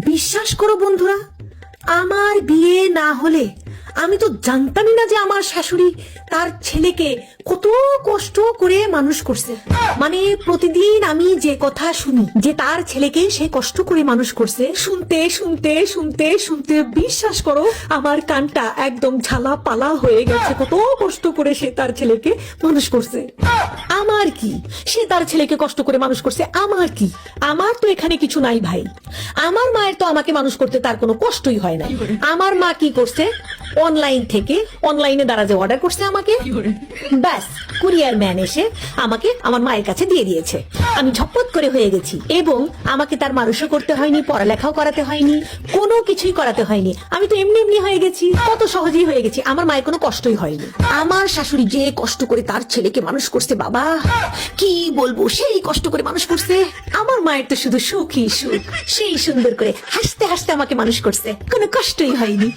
বিশ্বাস করো বন্ধুরা, আমার বিয়ে না হলে আমি তো জানতামই না যে আমার শাশুড়ি তার ছেলেকে কত কষ্ট করে মানুষ করছে। মানে প্রতিদিন আমি যে কথা শুনি যে তার ছেলেকে সে কষ্ট করে মানুষ করছে, শুনতে শুনতে শুনতে শুনতে বিশ্বাস করো আমার কানটা একদম ঝালা পালা হয়ে গেছে। কত কষ্ট করে সে তার ছেলেকে মানুষ করছে। আমার কি, সে তার ছেলেকে কষ্ট করে মানুষ করছে, আমার কি? আমার তো এখানে কিছু নাই ভাই। আমার মায়ের তো আমাকে মানুষ করতে তার কোনো কষ্টই হয় না। আমার মা কি করছে, অনলাইনে দ্বারা যে অর্ডার করছে আমাকে, ব্যাস কুরিয়ার ম্যান এসে আমাকে আমার মায়ের কাছে দিয়ে দিয়েছে। আমি ঝটপট করে হয়ে গেছি এবং আমাকে তার মানুষও করতে হয়নি, পড়ালেখাও করাতে হয়নি, কোনো কিছুই করাতে হয়নি। আমি তো এমনি এমনি হয়ে গেছি, কত সহজেই হয়ে গেছি। আমার মায়ের কোনো কষ্টই হয়নি। আমার শাশুড়ি যে কষ্ট করে তার ছেলেকে মানুষ করছে, বাবা কি বলবো, সেই কষ্ট করে মানুষ করছে। আমার মায়ের তো শুধু সুখই সুখ, সেই সুন্দর করে হাসতে হাসতে আমাকে মানুষ করছে, কোনো কষ্টই হয়নি।